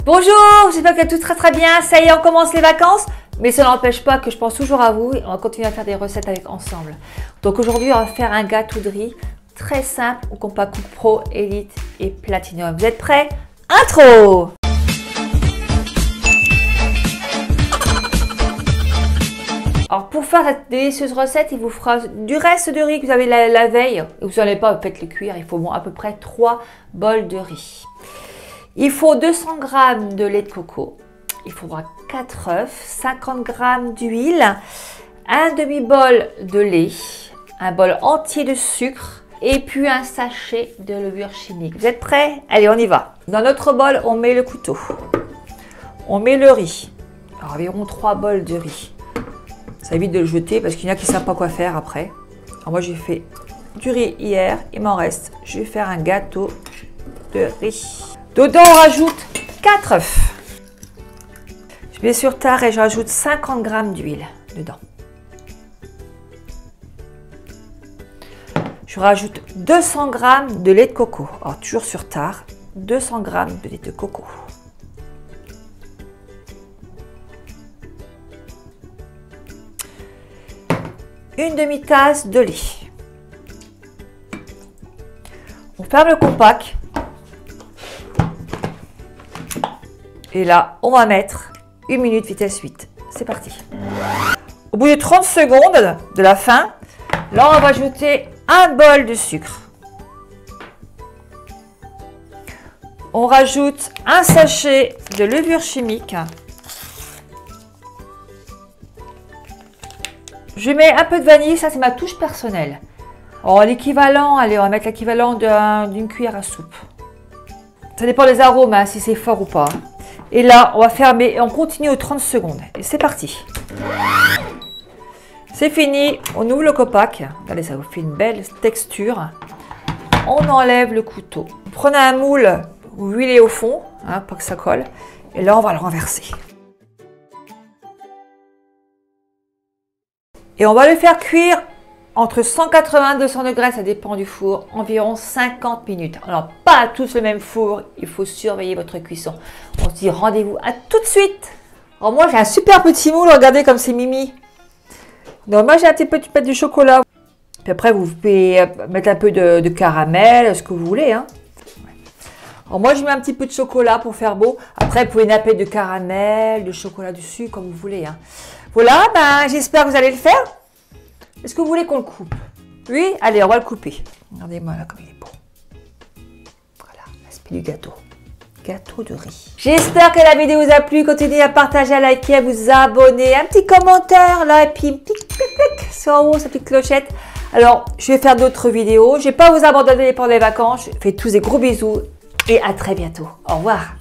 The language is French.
Bonjour, j'espère que tout sera très bien. Ça y est, on commence les vacances. Mais ça n'empêche pas que je pense toujours à vous et on va continuer à faire des recettes ensemble. Donc aujourd'hui, on va faire un gâteau de riz très simple au compas Cook Pro, Elite et Platinum. Vous êtes prêts? Intro! Alors pour faire cette délicieuse recette, il vous fera du reste de riz que vous avez la veille. Vous n'allez pas faites-le cuire, il faut à peu près 3 bols de riz. Il faut 200 g de lait de coco. Il faudra 4 œufs, 50 g d'huile, un demi-bol de lait, un bol entier de sucre et puis un sachet de levure chimique. Vous êtes prêts? Allez, on y va. Dans notre bol, on met le couteau. On met le riz. Alors, environ 3 bols de riz. Ça évite de le jeter parce qu'il y en a qui ne savent pas quoi faire après. Alors moi, j'ai fait du riz hier. Il m'en reste. Je vais faire un gâteau de riz. Dedans, on rajoute 4 œufs. Je mets sur tare et je rajoute 50 g d'huile dedans. Je rajoute 200 g de lait de coco. Alors, toujours sur tare, 200 g de lait de coco. Une demi-tasse de lait. On ferme le compact. Et là, on va mettre 1 minute vitesse 8. C'est parti. Au bout de 30 secondes de la fin, là, on va ajouter un bol de sucre. On rajoute un sachet de levure chimique. Je mets un peu de vanille, ça c'est ma touche personnelle. Alors l'équivalent, allez, on va mettre l'équivalent d'une cuillère à soupe. Ça dépend des arômes, hein, si c'est fort ou pas. Et là, on va fermer et on continue aux 30 secondes. Et c'est parti. C'est fini. On ouvre le compact. Regardez, ça vous fait une belle texture. On enlève le couteau. Prenez un moule, vous huilez au fond, hein, pour que ça colle. Et là, on va le renverser. Et on va le faire cuire entre 180 et 200 degrés, ça dépend du four, environ 50 minutes. Alors, pas à tous le même four, il faut surveiller votre cuisson. On se dit rendez-vous à tout de suite. Alors moi, j'ai un super petit moule, regardez comme c'est mimi. Donc moi, j'ai un petit peu de chocolat. Puis après, vous pouvez mettre un peu de caramel, ce que vous voulez. Hein. Alors moi, je mets un petit peu de chocolat pour faire beau. Après, vous pouvez napper de caramel, de chocolat dessus, comme vous voulez. Hein. Voilà, ben, j'espère que vous allez le faire. Est-ce que vous voulez qu'on le coupe? Oui? Allez, on va le couper. Regardez-moi là comme il est beau. Voilà, l'aspect du gâteau. Gâteau de riz. J'espère que la vidéo vous a plu. Continuez à partager, à liker, à vous abonner. Un petit commentaire là et puis un petit clic sur en haut, sa petite clochette. Alors, je vais faire d'autres vidéos. Je ne vais pas vous abandonner pendant les vacances. Je fais tous des gros bisous et à très bientôt. Au revoir.